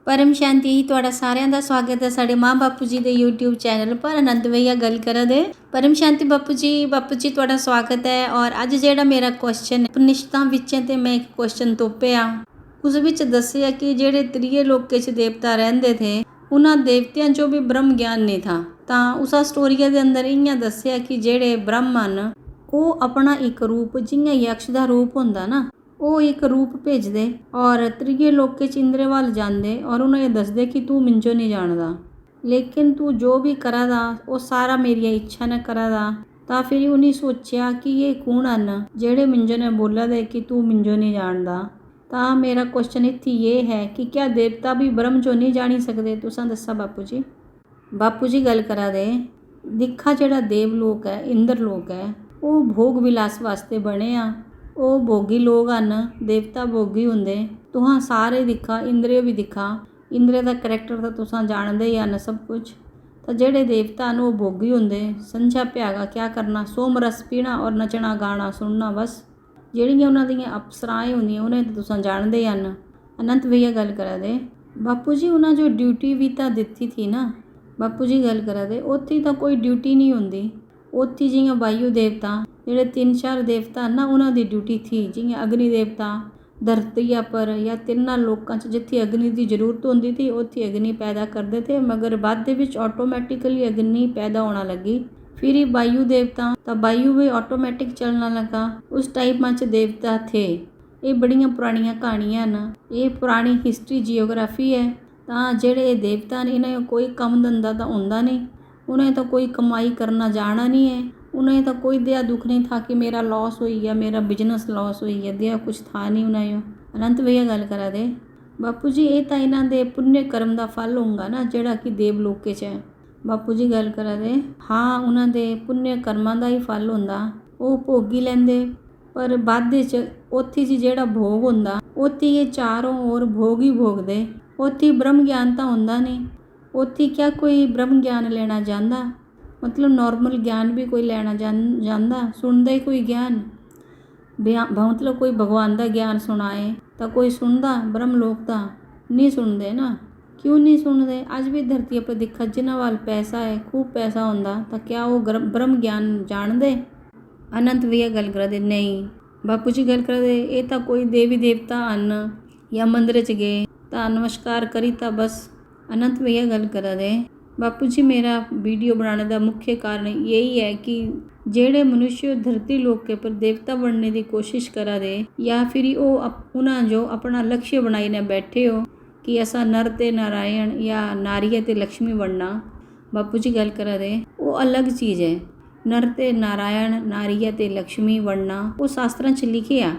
परम शांति ही ਤੁਹਾਡਾ ਸਾਰਿਆਂ ਦਾ ਸਵਾਗਤ ਹੈ ਸਾਡੇ ਮਾਂ ਬਾਪੂ ਜੀ ਦੇ YouTube ਚੈਨਲ ਪਰ। ਆਨੰਦ ਭਈਆ ਗੱਲ ਕਰਾਂ ਦੇ परम शांति बापू जी ਤੁਹਾਡਾ ਸਵਾਗਤ ਹੈ। ਔਰ ਅੱਜ ਜਿਹੜਾ ਮੇਰਾ ਕੁਐਸਚਨ ਉਪਨਿਸ਼ਦਾਂ ਵਿੱਚ ਤੇ ਮੈਂ ਇੱਕ ਕੁਐਸਚਨ ਤੋਪਿਆ, ਉਸ ਵਿੱਚ ਦੱਸਿਆ ਕਿ ਜਿਹੜੇ ਤ੍ਰੀਏ ਲੋਕੇ 'ਚ ਦੇਵਤਾ ਰਹਿੰਦੇ थे ਉਹਨਾਂ ਦੇਵਤਿਆਂ 'ਚੋਂ ਵੀ ਬ੍ਰਹਮ ਗਿਆਨ ਨਹੀਂ ਥਾ। ਤਾਂ ਉਸ ਸਟੋਰੀਆ ਦੇ ਅੰਦਰ ਇਆਂ ਦੱਸਿਆ ਕਿ ਜਿਹੜੇ ਬ੍ਰਹਮਨ ਉਹ ਆਪਣਾ ਇੱਕ ਰੂਪ ਜਿਵੇਂ ਯਕਸ਼ ਦਾ ਰੂਪ ਹੁੰਦਾ ਨਾ, ਉਹ ਇੱਕ ਰੂਪ ਭੇਜਦੇ ਔਰ ਤ੍ਰੀਏ ਲੋਕੇ 'ਚ ਇੰਦਰੇ ਵੱਲ ਜਾਂਦੇ ਔਰ ਉਹਨੂੰ ਇਹ ਦੱਸਦੇ ਕਿ ਤੂੰ ਮਿੰਜੋ ਨਹੀਂ ਜਾਣਦਾ, ਲੇਕਿਨ ਤੂੰ ਜੋ ਵੀ ਕਰਾ ਦਾ ਉਹ ਸਾਰਾ ਮੇਰੀ ਇੱਛਾ ਨਾਲ ਕਰਾ ਦਾ। ਤਾਂ ਫਿਰ ਉਹਨੇ ਸੋਚਿਆ ਕਿ ਇਹ ਕੌਣ ਹਨ ਜਿਹੜੇ ਮਿੰਜੋ ਨੇ ਬੋਲਿਆ ਦੇ ਕਿ ਤੂੰ ਮਿੰਜੋ ਨਹੀਂ ਜਾਣਦਾ। ਤਾਂ ਮੇਰਾ ਕੁਐਸਚਨ ਇੱਥੇ ਇਹ ਹੈ ਕਿ ਕਿਆ ਦੇਵਤਾ ਵੀ ਬ੍ਰਹਮ ਜੋ ਨਹੀਂ ਜਾਣੀ ਸਕਦੇ? ਤੁਸਾਂ ਦੱਸਾ ਬਾਪੂ ਜੀ ਗੱਲ ਕਰਾ ਦੇ। ਦਿਖਾ ਜਿਹੜਾ ਦੇਵ ਲੋਕ ਹੈ, ਇੰਦਰ ਲੋਕ ਹੈ, ਉਹ ਭੋਗ ਵਿਲਾਸ ਵਾਸਤੇ ਬਣੇ ਆ। ਉਹ ਭੋਗੀ ਲੋਕ ਹਨ, ਦੇਵਤਾ ਭੋਗੀ ਹੁੰਦੇ। ਤੁਹਾਂ ਸਾਰੇ ਦਿਖਾ ਇੰਦਰੇ ਵੀ ਦਿਖਾ, ਇੰਦਰੇ ਦਾ ਕਰੈਕਟਰ ਤਾਂ ਤੁਸਾਂ ਜਾਣਦੇ ਹੀ ਹਨ ਸਭ ਕੁਝ। ਤਾਂ ਜਿਹੜੇ ਦੇਵਤਾ ਹਨ ਉਹ ਭੋਗੀ ਹੁੰਦੇ। ਸੰਝਾ ਭਿਆਗਾ ਕਿਆ ਕਰਨਾ, ਸੋਮ ਰਸ ਪੀਣਾ ਔਰ ਨੱਚਣਾ ਗਾਣਾ ਸੁਣਨਾ ਬਸ। ਜਿਹੜੀਆਂ ਉਹਨਾਂ ਦੀਆਂ ਅਪਸਰਾएं ਹੁੰਦੀਆਂ ਉਹਨਾਂ ਤਾਂ ਤੁਸਾਂ ਜਾਣਦੇ ਹਨ। ਅਨੰਤ ਭਈਆ ਗੱਲ ਕਰਾ ਦੇ ਬਾਪੂ ਜੀ, ਉਹਨਾਂ ਜੋ ਡਿਊਟੀ ਵੀ ਤਾਂ ਦਿੱਤੀ ਥੀ ਨਾ ਬਾਪੂ ਜੀ ਗੱਲ ਕਰਾ ਦੇ, ਉੱਥੇ ਤਾਂ ਕੋਈ ਡਿਊਟੀ ਨਹੀਂ ਹੁੰਦੀ। ਉੱਥੇ ਜਿਵੇਂ ਵਾਯੂ ਦੇਵਤਾ ਜਿਹੜੇ 3-4 ਦੇਵਤਾ ਹਨ ਨਾ, ਉਹਨਾਂ ਦੀ ਡਿਊਟੀ ਥੀ। ਜਿਵੇਂ ਅਗਨੀ ਦੇਵਤਾ ਧਰਤੀਆਂ ਪਰ ਜਾਂ ਤਿੰਨਾਂ ਲੋਕਾਂ 'ਚ ਜਿੱਥੇ ਅਗਨੀ ਦੀ ਜ਼ਰੂਰਤ ਹੁੰਦੀ ਸੀ ਉੱਥੇ ਅਗਨੀ ਪੈਦਾ ਕਰਦੇ ਥੇ, ਮਗਰ ਬਾਅਦ ਦੇ ਵਿੱਚ ਆਟੋਮੈਟਿਕਲੀ ਅਗਨੀ ਪੈਦਾ ਹੋਣਾ ਲੱਗੀ। ਫਿਰ ਇਹ ਵਾਯੂ ਦੇਵਤਾ ਤਾਂ ਵਾਯੂ ਵੀ ਆਟੋਮੈਟਿਕ ਚੱਲਣਾ ਲੱਗਾ। ਉਸ ਟਾਈਮਾਂ 'ਚ ਦੇਵਤਾ ਥੇ। ਇਹ ਬੜੀਆਂ ਪੁਰਾਣੀਆਂ ਕਹਾਣੀਆਂ ਹਨ, ਇਹ ਪੁਰਾਣੀ ਹਿਸਟਰੀ ਜੀਓਗ੍ਰਾਫੀ ਹੈ। ਤਾਂ ਜਿਹੜੇ ਇਹ ਦੇਵਤਾ ਨੇ ਇਹਨਾਂ ਨੂੰ ਕੋਈ ਕੰਮ ਧੰਦਾ ਤਾਂ ਹੁੰਦਾ ਨਹੀਂ, ਉਹਨਾਂ ਨੇ ਤਾਂ ਕੋਈ ਕਮਾਈ ਕਰਨਾ ਜਾਣਾ ਨਹੀਂ ਹੈ। ਉਹਨਾਂ ਨੇ ਤਾਂ ਕੋਈ ਦਿਆ ਦੁੱਖ ਨਹੀਂ ਥਾ ਕਿ ਮੇਰਾ ਲॉस ਹੋਈ ਗਿਆ, ਮੇਰਾ ਬਿਜ਼ਨਸ ਲॉस ਹੋਈ ਗਿਆ, ਦਿਆ ਕੁਛ ਥਾ ਨਹੀਂ ਉਹਨਾਂ ਨੂੰ। ਅਨੰਤ ਭਈਆ ਗੱਲ ਕਰਾ ਦੇ ਬਾਪੂ ਜੀ, ਇਹ ਤਾਂ ਇਹਨਾਂ ਦੇ ਪੁੰਨ ਕਰਮ ਦਾ ਫਲ ਹੋਊਗਾ ਨਾ ਜਿਹੜਾ ਕਿ ਦੇਵ ਲੋਕੇ 'ਚ ਹੈ। ਬਾਪੂ ਜੀ ਗੱਲ ਕਰਾ ਦੇ ਹਾਂ, ਉਹਨਾਂ ਦੇ ਪੁੰਨ ਕਰਮਾਂ ਦਾ ਹੀ ਫਲ ਹੁੰਦਾ। ਉਹ ਭੋਗੀ ਲੈਂਦੇ, ਪਰ ਬਾਅਦ 'ਚ ਉੱਥੇ ਜੀ ਜਿਹੜਾ ਭੋਗ ਹੁੰਦਾ ਉੱਥੇ ਇਹ ਚਾਰੋਂ ओर भोग ही भोगਦੇ। ਉੱਥੇ ਬ੍ਰਹਮ ਗਿਆਨ ਤਾਂ ਹੁੰਦਾ ਨਹੀਂ। ਉੱਥੇ ਕਿਆ ਕੋਈ ਬ੍ਰਹਮ ਗਿਆਨ ਲੈਣਾ ਜਾਂਦਾ? ਮਤਲਬ ਨੋਰਮਲ ਗਿਆਨ ਵੀ ਕੋਈ ਲੈਣਾ ਜਾਂਦਾ? ਸੁਣਦਾ ਹੀ ਕੋਈ ਗਿਆਨ ਮਤਲਬ ਕੋਈ ਭਗਵਾਨ ਦਾ ਗਿਆਨ ਸੁਣਾਏ ਤਾਂ ਕੋਈ ਸੁਣਦਾ? ਬ੍ਰਹਮ ਲੋਕ ਤਾਂ ਨਹੀਂ ਸੁਣਦੇ ਨਾ। ਕਿਉਂ ਨਹੀਂ ਸੁਣਦੇ? ਅੱਜ ਵੀ ਧਰਤੀ ਉੱਪਰ ਦਿਖਾ ਜਿਨ੍ਹਾਂ ਵੱਲ ਪੈਸਾ ਹੈ, ਖੂਬ ਪੈਸਾ ਹੁੰਦਾ, ਤਾਂ ਕਿਆ ਉਹ ਬ੍ਰਹਮ ਗਿਆਨ ਜਾਣਦੇ? ਅਨੰਤ ਭਈਆ ਗੱਲ ਕਰਦੇ ਨਹੀਂ ਬਾਪੂ ਜੀ ਗੱਲ ਕਰਦੇ, ਇਹ ਤਾਂ ਕੋਈ ਦੇਵੀ ਦੇਵਤਾ ਹਨ ਜਾਂ ਮੰਦਰ 'ਚ ਗਏ ਤਾਂ ਨਮਸਕਾਰ ਕਰੀ ਤਾਂ ਬਸ। ਅਨੰਤ ਭਈਆ ਗੱਲ ਕਰਾ ਦੇ ਬਾਪੂ ਜੀ, ਮੇਰਾ ਵੀਡੀਓ बनाने का मुख्य कारण यही है कि ਜਿਹੜੇ ਮਨੁष्य धरती लोके पर देवता बनने की कोशिश करा दे या फिर उन्हें जो अपना लक्ष्य बनाई ने बैठे हो कि असा नर ते नारायण या नारी ते लक्ष्मी बनना, बापू जी गल करा दे वो अलग चीज़ है। नर ते नारायण नारी ते लक्ष्मी बनना वो शास्त्रां 'ਚ लिखे आ।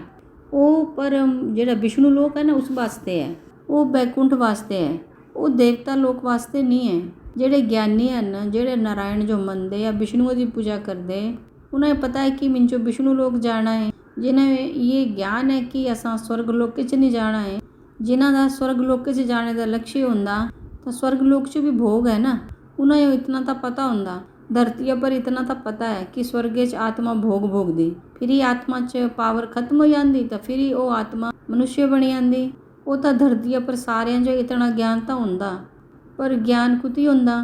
वो पर ਜਿਹੜਾ विष्णु लोक है ना उस वास्ते है, वो बैकुंठ वास्ते है, वो देवता लोक वास्ते नहीं है। ਜਿਹੜੇ ਗਿਆਨੀ ਹਨ, ਜਿਹੜੇ ਨਾਰਾਇਣ ਜੋ ਮੰਨਦੇ ਜਾਂ ਵਿਸ਼ਨੂੰ ਦੀ ਪੂਜਾ ਕਰਦੇ, ਉਹਨਾਂ ਨੂੰ ਪਤਾ ਹੈ ਕਿ ਮਿੰਜੋ ਵਿਸ਼ਨੂੰ ਲੋਕ ਜਾਣਾ ਹੈ। ਜਿਨ੍ਹਾਂ ਨੂੰ ਇਹ ਗਿਆਨ ਹੈ ਕਿ ਅਸਾਂ ਸਵਰਗ ਲੋਕ 'ਚ ਨਹੀਂ ਜਾਣਾ ਹੈ, ਜਿਨ੍ਹਾਂ ਦਾ ਸਵਰਗ ਲੋਕ 'ਚ ਜਾਣੇ ਦਾ ਲਕਸ਼ ਹੁੰਦਾ, ਤਾਂ ਸਵਰਗ ਲੋਕ 'ਚ ਵੀ ਭੋਗ ਹੈ ਨਾ। ਉਹਨਾਂ ਨੂੰ ਇਤਨਾ ਤਾਂ ਪਤਾ ਹੁੰਦਾ, ਧਰਤੀ ਪਰ ਇਤਨਾ ਤਾਂ ਪਤਾ ਹੈ ਕਿ ਸਵਰਗ 'ਚ ਆਤਮਾ ਭੋਗ ਭੋਗਦੀ। ਫਿਰ ਇਹ ਆਤਮਾ 'ਚ ਪਾਵਰ ਖਤਮ ਹੋ ਜਾਂਦੀ ਤਾਂ ਫਿਰ ਉਹ ਆਤਮਾ ਮਨੁष्य ਬਣ ਜਾਂਦੀ। ਉਹ ਤਾਂ ਧਰਤੀ ਪਰ ਸਾਰਿਆਂ 'ਚ ਇਤਨਾ ਗਿਆਨ ਤਾਂ ਹੁੰਦਾ, ਪਰ ਗਿਆਨ ਕੁਤੀ ਹੁੰਦਾ।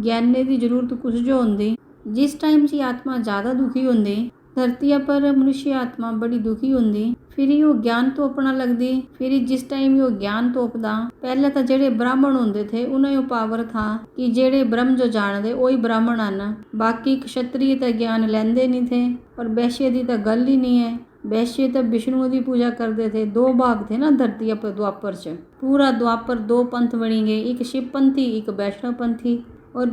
ਗਿਆਨੇ ਦੀ ਜ਼ਰੂਰਤ ਕੁਛ ਜੋ ਹੁੰਦੀ। ਜਿਸ ਟਾਈਮ 'ਚ ਆਤਮਾ ਜ਼ਿਆਦਾ ਦੁਖੀ ਹੁੰਦੀ, ਧਰਤੀ ਪਰ ਮਨੁष्य ਆਤਮਾ ਬੜੀ ਦੁਖੀ ਹੁੰਦੀ, ਫਿਰ ਉਹ ਗਿਆਨ ਤੋਪਣਾ ਲੱਗਦੀ। ਫਿਰ ਜਿਸ ਟਾਈਮ ਉਹ ਗਿਆਨ ਤੋਪਦਾ, ਪਹਿਲਾਂ ਤਾਂ ਜਿਹੜੇ ਬ੍ਰਾਹਮਣ ਹੁੰਦੇ ਥੇ ਉਹਨਾਂ ਨੂੰ ਪਾਵਰ ਥਾ ਕਿ ਜਿਹੜੇ ਬ੍ਰਹਮ ਜੋ ਜਾਣਦੇ ਉਹੀ ਬ੍ਰਾਹਮਣ ਹਨ। ਬਾਕੀ ਕਸ਼ਤਰੀ ਤਾਂ ਗਿਆਨ ਲੈਂਦੇ ਨਹੀਂ ਥੇ। ਪਰ ਵੈਸ਼ਯ ਦੀ ਤਾਂ ਗੱਲ ਹੀ ਨਹੀਂ ਹੈ। वैश्य तो विष्णु की पूजा करते थे। 2 भाग थे ना धरती पर द्वापर च, पूरा द्वापर 2 पंथ बनी गए, एक शिव पंथी एक वैष्णव पंथी। और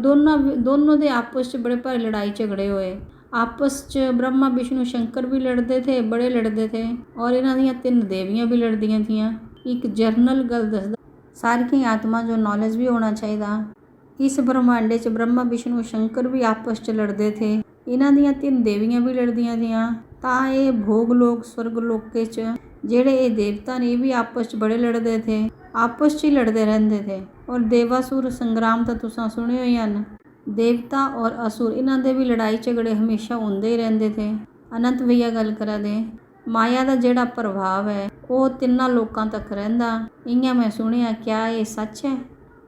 दोनों के आपस च बड़े भारी लड़ाई झगड़े हुए। आपस च ब्रह्मा विष्णु शंकर भी लड़ते थे, बड़े लड़ते थे। और इन्हां दियां 3 देवियां भी लड़दियां थियां। एक जरनल गल दसदा, सारी आत्मा जो नॉलेज भी होना चाहिए। इस ब्रह्मांडे च ब्रह्मा विष्णु शंकर भी आपस च लड़ते थे। इन्हां दियां 3 देवियां भी लड़दियां थियां। ਤਾਂ ਇਹ ਭੋਗ ਲੋਕ ਸਵਰਗ ਲੋਕੇ 'ਚ ਜਿਹੜੇ ਇਹ ਦੇਵਤਾ ਨੇ ਇਹ ਵੀ ਆਪਸ 'ਚ ਬੜੇ ਲੜਦੇ ਥੇ, ਆਪਸ 'ਚ ਹੀ ਲੜਦੇ ਰਹਿੰਦੇ ਥੇ। ਔਰ ਦੇਵਾਸੁਰ ਸੰਗਰਾਮ ਤਾਂ ਤੁਸੀਂ ਸੁਣੇ ਹੋਏ ਹਨ। ਦੇਵਤਾ ਔਰ ਅਸੁਰ ਇਹਨਾਂ ਦੇ ਵੀ ਲੜਾਈ ਝਗੜੇ ਹਮੇਸ਼ਾ ਹੁੰਦੇ ਹੀ ਰਹਿੰਦੇ ਥੇ। ਅਨੰਤ ਭਈਆ ਗੱਲ ਕਰਾ ਦੇ ਮਾਇਆ ਦਾ ਜਿਹੜਾ ਪ੍ਰਭਾਵ ਹੈ ਉਹ ਤਿੰਨਾਂ ਲੋਕਾਂ ਤੱਕ ਰਹਿੰਦਾ। ਇਆਂ ਮੈਂ ਸੁਣਿਆ, ਕਿਆ ਇਹ ਸੱਚ ਹੈ?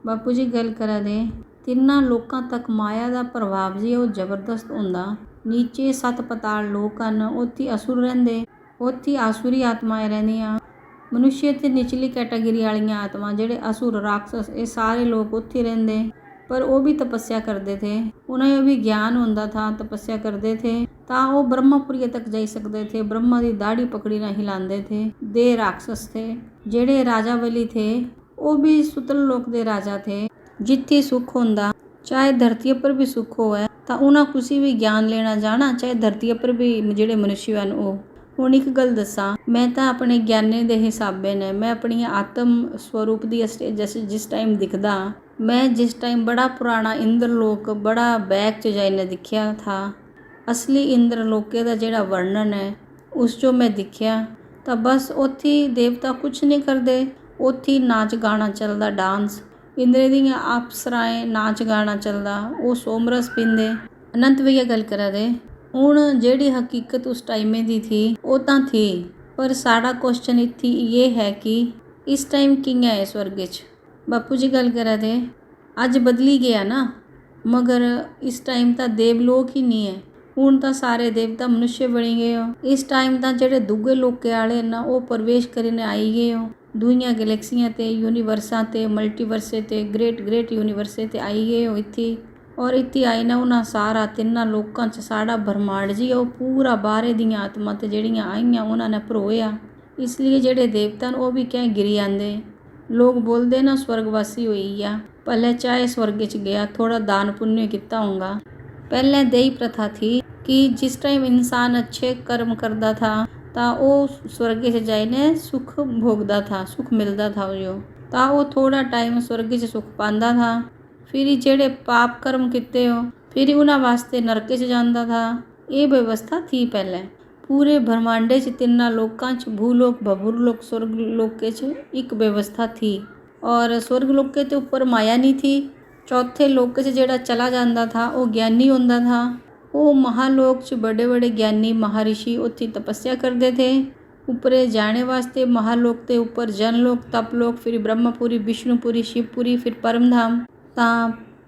ਬਾਪੂ ਜੀ ਗੱਲ ਕਰਾ ਦੇ, ਤਿੰਨਾਂ ਲੋਕਾਂ ਤੱਕ ਮਾਇਆ ਦਾ ਪ੍ਰਭਾਵ ਜੀ ਉਹ ਜ਼ਬਰਦਸਤ ਹੁੰਦਾ। ਨੀਚੇ 7 ਪਤਾਲ ਲੋਕ ਹਨ, ਉੱਥੇ ਅਸੁਰ ਰਹਿੰਦੇ, ਉੱਥੇ ਆਸੁਰੀ ਆਤਮਾएं ਰਹਿੰਦੀਆਂ। ਮਨੁੱਖ ਤੇ ਨਿਚਲੀ ਕੈਟਾਗਰੀ ਵਾਲੀਆਂ ਆਤਮਾ ਜਿਹੜੇ ਅਸੁਰ ਰਾਖਸ ਇਹ ਸਾਰੇ ਲੋਕ ਉੱਥੇ ਰਹਿੰਦੇ। पर वो भी तपस्या करते थे, उन्हें भी ज्ञान होता था, तपस्या करते थे तो वो ब्रह्मपुरी तक जा सकते थे। ब्रह्मा की दाढ़ी पकड़ी ना हिलाते थे। दे राक्षस थे। जेड़े राजा बलि थे वो भी सुतल लोक के राजा थे। जिथे सुख होंदा, चाहे धरती पर भी सुख होवे तो उन्हें कुछ भी ज्ञान लेना जाना, चाहे धरती पर भी जेड़े मनुष्य हैं वो। हुण एक गल दसा, मैं तो अपने ज्ञाने के हिसाबे ने मैं अपनी आत्म स्वरूप की जिस टाइम दिखदा, मैं जिस टाइम बड़ा पुराना इंद्रलोक बड़ा बैक च जाइने दिखिया था, असली इंद्रलोके का जिहड़ा वर्णन है उस जो मैं दिखिया तो बस उत्थे देवता कुछ नहीं करते, उत्थे नाच गाना चलदा, डांस इंद्र दियां अप्सराएं नाच गाना चलदा, वो सोमरस पींदे। अनंत भैया गल करा दे, हुण जिहड़ी हकीकत उस टाइमे दी थी वो तां थी, पर साड़ा क्वेश्चन इत्थे ये है कि इस टाइम कियां है स्वर्ग च। बापू जी गल करा दे, अज बदली गया ना, मगर इस टाइम तो देवलोक ही नहीं है, हुण तो सारे देवता मनुष्य बनी गए हो। इस टाइम तो जेडे दुगे लोके वाले ना वो प्रवेश करने आई गए हो, दुनिया गैलेक्सियां ते यूनीवर्सां ते मल्टीवर्से ते ग्रेट यूनीवर्से ते आई गए हो इत्थे। और इत्थे आई ना उन्हां सारा तिन्नां लोकां च साड़ा ब्रह्मांड जी वो पूरा बाहरे दियां आत्मा ते जेड़ियां आईयां उन्हां ने भरोया। इसलिए जेडे देवता वो भी क्या गिरी आंदे। लोग बोलते ना स्वर्गवासी हुई आ, पहले चाहे स्वर्ग च गया थोड़ा दान पुण्य किता होगा। पहले दही प्रथा थी कि जिस टाइम इंसान अच्छे कर्म करता था तो वो स्वर्ग च जाइने सुख भोगता था, सुख मिलता था जो, तो वो थोड़ा टाइम स्वर्ग च सुख पाता था। फिर जेड़े पाप कर्म किते हो फिर उन्हां वास्ते नरक च जाता था। ये व्यवस्था थी पहले पूरे ब्रह्मांडे च तिन्ना लोकां च, भूलोक भवुरलोक स्वर्ग लोके च एक व्यवस्था थी। और स्वर्ग लोके ते उपर माया नहीं थी। चौथे लोक च जेड़ा चला जाता था वो ज्ञानी होंदा था। वो महालोक च बड़े बड़े ज्ञानी महर्षि उत्थे तपस्या करते थे। उपरे जाने वास्ते महालोक के ऊपर जनलोक, तपलोक, फिर ब्रह्मपुरी, विष्णुपुरी, शिवपुरी, फिर परमधाम। ता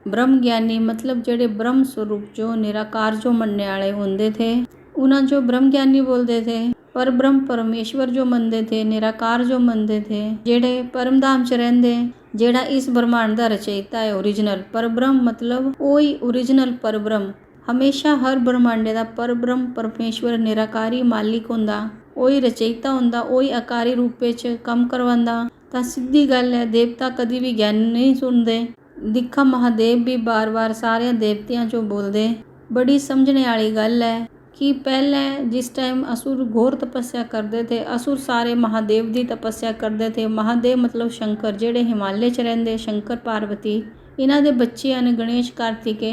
ब्रह्म ज्ञानी मतलब जेड़े ब्रह्म स्वरूप जो निराकार जो मनने वाले होंदे थे उन्हें जो ब्रह्म ज्ञानी बोलते थे। पर ब्रह्म परमेश्वर जो मनते थे, निराकार जो मनते थे, जेड़े परमधाम च रहिंदे, जेड़ा इस ब्रह्मांड का रचयिता है ओरिजिनल पर ब्रह्म मतलब वही ओरिजिनल पर ब्रह्म। हमेशा हर ब्रह्मांडे का पर ब्रह्म परमेश्वर निराकारी मालिक होंदा, वही रचयिता होंदा, वही आकारी रूप च काम करवांदा। तां सीधी गल है देवता कदी भी ज्ञान नहीं सुनते। दिखा महादेव भी बार बार सारे देवतियां जो बोलते। बड़ी समझने वाली गल है कि पहले जिस टाइम असुर घोर तपस्या करते थे, असुर सारे महादेव की तपस्या करते थे। महादेव मतलब शंकर, जेड़े हिमालय च रहिंदे, शंकर पार्वती इन्हां दे बच्चे हैं गणेश कार्तिके,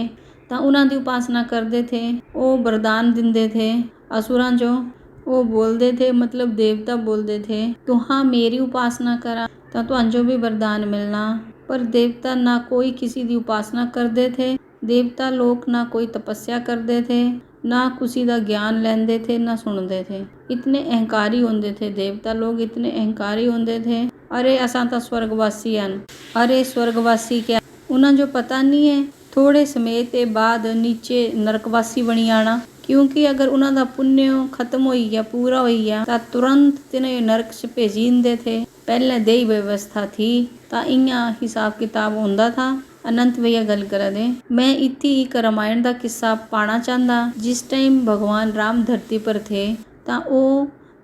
तो उन्हां दी उपासना करते थे। वो वरदान दिंदे थे असुरां जो, वो बोलते थे मतलब देवता बोलते थे तुहां मेरी उपासना करा तो तुहां भी वरदान मिलना। पर देवता ना कोई किसी की उपासना करते थे, देवता लोग ना कोई तपस्या करते थे, ना किसी का ज्ञान लेंदे थे, ना सुनते थे। इतने अहंकारी होंदे थे देवता लोग, इतने अहंकारी होंदे थे। अरे असां तां स्वर्गवासी हैं, अरे स्वर्गवासी क्या, उन्हें जो पता नहीं है थोड़े समय के बाद नीचे नरकवासी बनी आना। क्योंकि अगर उन्हों का पुण्य खत्म हो गया, पूरा हो गया तो तुरंत तिन्हें नरक च भेजी दिंदे थे। पहले दही व्यवस्था थी तो इं हिसाब किताब होंदा था। अनंत भैया गल करा दे, मैं इत्थे एक रामायण का किस्सा पाना चाहता। जिस टाइम भगवान राम धरती पर थे तो वो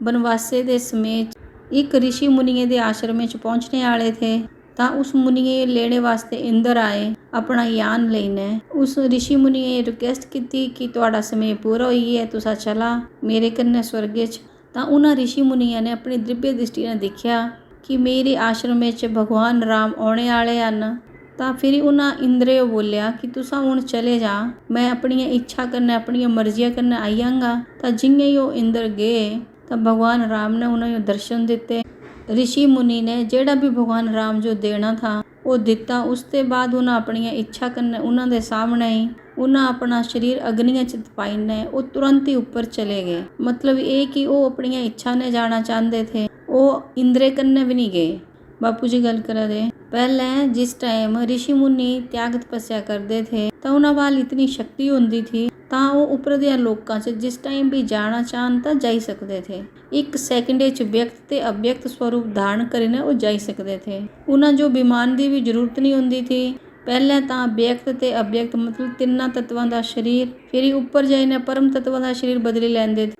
बनवासे के समय एक ऋषि मुनिए के आश्रम च पहुँचने वाले थे। तो उस मुनिए लेने वास्ते इंद्र आए अपना यान लेने। उस ऋषि मुनिए रिक्वेस्ट की कि तुहाडा समय पूरा हो गया, तुसा चला मेरे कन्ने स्वर्ग च। तो उन्हां ऋषि मुनिया ने अपनी दिव्य दृष्टि ने देखा कि मेरे आश्रम च भगवान राम आने वाले हैं। तो फिर उन्हां इंद्र बोलिया कि तुसा हुण चले जा, मैं अपनी इच्छा करने अपनी मर्जिया करने आई जाऊँगा। तो जिंगे ही वो इंद्र गए तो भगवान राम ने उन्हें दर्शन दिते। ऋषि मुनि ने जेड़ा भी भगवान राम जो देना था वो दिता। उसके बाद उन्हें अपनी इच्छा करने उन्होंने सामने ही ਉਹਨਾਂ ਆਪਣਾ ਸਰੀਰ ਅਗਨੀਆਂ 'ਚ ਤਪਾਈ ਨੇ ਉਹ ਤੁਰੰਤ ਹੀ ਉੱਪਰ ਚਲੇ ਗਏ। ਮਤਲਬ ਇਹ ਕਿ ਉਹ ਆਪਣੀਆਂ ਇੱਛਾ ਨੇ ਜਾਣਾ ਚਾਹੁੰਦੇ ਥੇ, ਉਹ ਇੰਦਰੇ ਕੰਨੇ ਵੀ ਨਹੀਂ ਗਏ। ਬਾਪੂ ਜੀ ਗੱਲ ਕਰਾ ਦੇ ਪਹਿਲੇ ਜਿਸ टाइम ऋषि मुनि त्याग तपस्या करते थे ਤਾਂ ਉਹਨਾਂ ਵੱਲ ਇਤਨੀ ਸ਼ਕਤੀ ਹੁੰਦੀ ਥੀ ਤਾਂ ਉਹ ਉੱਪਰ ਦੇ ਲੋਕਾਂ 'ਚ ਜਿਸ ਟਾਈਮ ਵੀ ਜਾਣਾ ਚਾਹਣ ਤਾਂ ਜਾਈ ਸਕਦੇ ਥੇ। ਇੱਕ ਸੈਕਿੰਡ 'ਚ ਵਿਅਕਤ ਤੇ ਅਵਿਅਕਤ ਸਵਰੂਪ ਧਾਰਨ કરીને ਉਹ ਜਾਈ ਸਕਦੇ ਥੇ। ਉਹਨਾਂ ਜੋ ਵਿਮਾਨ ਦੀ ਵੀ ਜ਼ਰੂਰਤ ਨਹੀਂ ਹੁੰਦੀ ਥੀ। ਪਹਿਲਾਂ ਤਾਂ ਵਿਅਕਤ ਤੇ ਅਵਿਅਕਤ ਮਤਲਬ ਤਿੰਨਾਂ ਤੱਤਵਾਂ ਦਾ ਸਰੀਰ, ਫਿਰ ਉੱਪਰ ਜਾਈਨੇ ਪਰਮ ਤੱਤਵਾਂ ਦਾ ਸਰੀਰ ਬਦਲੀ ਲੈਂਦੇ।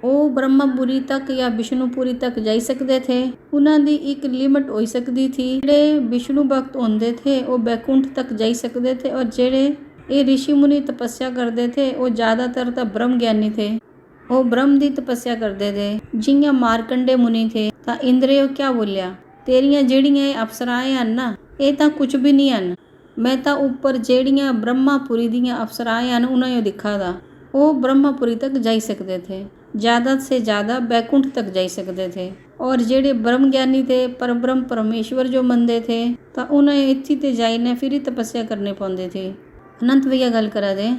ਉਹ ਬ੍ਰਹਮਪੁਰੀ ਤੱਕ ਜਾਂ ਵਿਸ਼ਨੂਪੁਰੀ ਤੱਕ ਜਾਈ ਸਕਦੇ ਥੇ। ਉਹਨਾਂ ਦੀ ਇੱਕ ਲਿਮਟ ਹੋ ਸਕਦੀ ਥੀ। ਜਿਹੜੇ ਵਿਸ਼ਨੂੰ ਭਗਤ ਹੁੰਦੇ ਥੇ ਉਹ ਬੈਕੁੰਠ ਤੱਕ ਜਾਈ ਸਕਦੇ ਥੇ ਔਰ ਜਿਹੜੇ ਇਹ ऋषि मुनि तपस्या करते थे वो ज़्यादातर तो ब्रह्म ज्ञानी थे। वो ब्रह्म की तपस्या करते थे। जियां मारकंडे मुनि थे तो इंद्रियो क्या बोलिया तेरियां जेड़ियां अप्सराएं हैं ना ये तो कुछ भी नहीं हैं, मैं तो ऊपर जेड़ियां ब्रह्मापुरी दियां अप्सराएं हैं उन्हें दिखा था। वो ब्रह्मापुरी तक जाई सकते थे, ज़्यादा से ज़्यादा बैकुंठ तक जाई सकते थे। और जेड़े ब्रह्म ज्ञानी थे परब्रह्म परमेश्वर जो मनते थे तो उन्हें इत्थे ते जाइने फिर ही तपस्या करनी पौंदी थी। अनंत भैया गल करा दे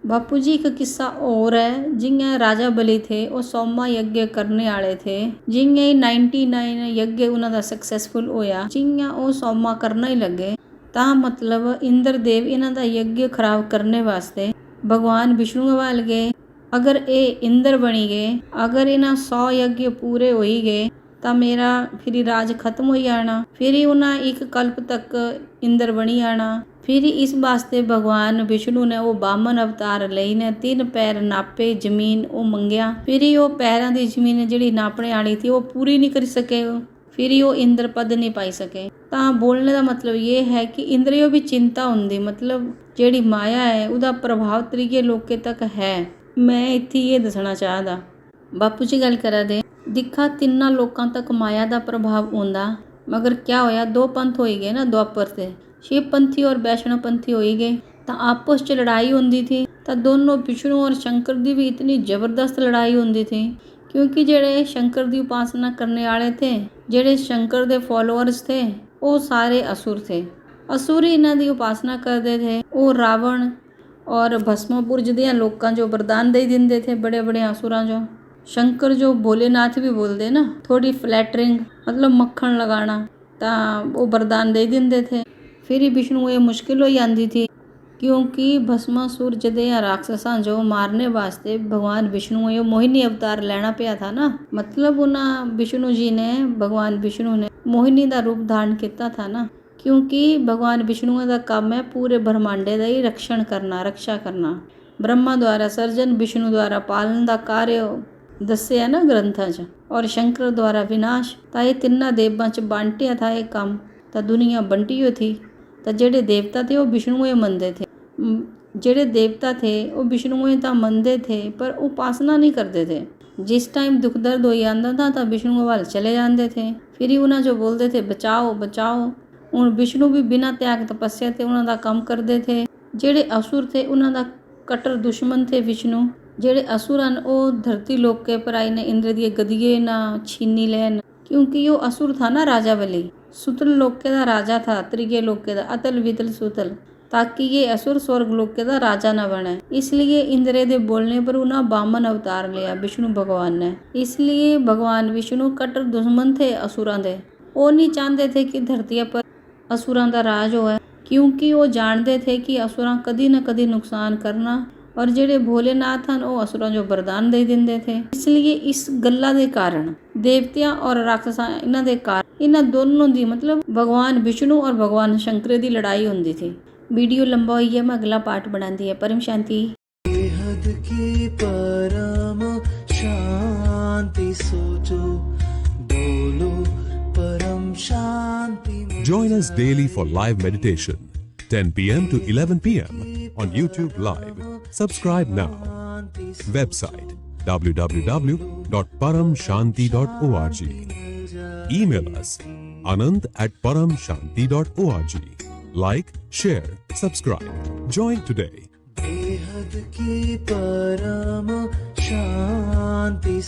बापू जी एक किस्सा और है। जियां राजा बलि थे वो 100वां यज्ञ करने वाले थे। जियां 99 यज्ञ उन्होंने सक्सैसफुल होया, जियां वो 100वां करना ही लगे ता मतलब इंद्र देव इन्हां दा यज्ञ खराब करने वास्ते भगवान विष्णु वाल गए। अगर ये इंद्र बनी गए, अगर इन्हां 100 यज्ञ पूरे हो ही गए तो मेरा फिर राज खत्म हो जाना, फिर उन्हें एक कल्प तक इंद्र बनी आना। फिर इस वास्ते भगवान विष्णु ने वो बामन अवतार लईने 3 पैर नापे जमीन वो मंगया। फिर वो पैरों की जमीन जी नापने वाली थी वो पूरी नहीं कर सके, फिर वो इंद्र पद नहीं पाई सके। तो बोलने का मतलब ये है कि इंद्रियों भी चिंता होंदी, मतलब जेड़ी माया है उसका प्रभाव त्रीजे लोके तक है। मैं इत्थे ये दसना चाहता बापू जी गल करा दे दिखा तिन्ना लोकां तक माया का प्रभाव होंदा, मगर क्या होया 2 पंथ हो गए ना द्वापर से, शिव पंथी और वैष्णव पंथी हो गए तो आपस च लड़ाई होंदी थी। तो दोनों विष्णु और शंकर की भी इतनी ज़बरदस्त लड़ाई होंदी थी क्योंकि जेड़े शंकर की उपासना करने वाले थे, जेड़े शंकर के फॉलोअर्स थे वो सारे असुर थे। असुर ही इन्हां दी उपासना करते थे। वो रावण और भस्मपुर जिदियां लोकां जो वरदान दे दिंदे थे बड़े बड़े असुरां जो। शंकर जो भोलेनाथ भी बोलते ना, थोड़ी फ्लैटरिंग मतलब मक्खन लगाना, तो वो वरदान दे दिंदे थे। फिर विष्णु ये मुश्किल हो जाती थी क्योंकि भस्मासुर जदे राक्षसां जो मारने वास्ते भगवान विष्णु ये मोहिनी अवतार लेना पिया था ना। मतलब उन्हें विष्णु जी ने भगवान विष्णु ने मोहिनी का रूप धारण किया था ना, क्योंकि भगवान विष्णु का काम है पूरे ब्रह्मांडे का ही रक्षण करना, रक्षा करना। ब्रह्मा द्वारा सर्जन, विष्णु द्वारा पालन का कार्य दस्से है ना ग्रंथां च, और शंकर द्वारा विनाश। तो ये तिन्ना देवां च बांटिया था ये काम, तो दुनिया बंटी हुई थी। तो जेड़े देवता थे वो विष्णु मनते थे, जेड़े देवता थे वो विष्णु तो मनते थे पर उपासना नहीं करते थे। जिस टाइम दुख दर्द हो जाता था तो विष्णु वाल चले जाते थे। फिर ही उन्हें जो बोलते थे बचाओ बचाओ, उन विष्णु भी बिना त्याग तपस्या थे उन्होंने काम करते थे। जेड़े असुर थे उन्होंने कट्टर दुश्मन थे विष्णु। जेड़े असुर हैं वो धरती लोक के पर आई ने इंद्र दिए गदिए ना छीनी लैन, क्योंकि वो असुर था ना राजा बलि, सुतल लोके का राजा था, त्रिगे लोके का अतल वितल सुतल, ताकि ये असुर स्वर्ग लोके का राजा न बने। इसलिए इंद्र दे बोलने पर उन्हें बामन अवतार लिया विष्णु भगवान ने। इसलिए भगवान विष्णु कट्टर दुश्मन थे असुरां दे। वो नहीं चाहते थे कि धरती पर असुरां का राज होए, क्योंकि वो जानते थे कि असुरां कदी न कदी नुकसान करना। और जेड़े भोलेनाथ हैं वो असुरां जो वरदान दे दिंदे थे। इसलिए इस गल्ला दे कारण देवतियां और राक्षसां इन्हां दे कारण इन्हां दोनों दी मतलब भगवान विष्णु और भगवान शंकर दी लड़ाई होंदी थी। वीडियो लंबा हुई है, मैं अगला पार्ट बनाती है। परम शांति। बेहद की परम शांति सोचो, बोलो परम शांति। Join us daily for live meditation, 10 p.m. to 11 p.m. on YouTube Live. Subscribe now. Website www.paramshanti.org. Email us anand@paramshanti.org. Like, share, subscribe. Join today. बेहद की परम शांति।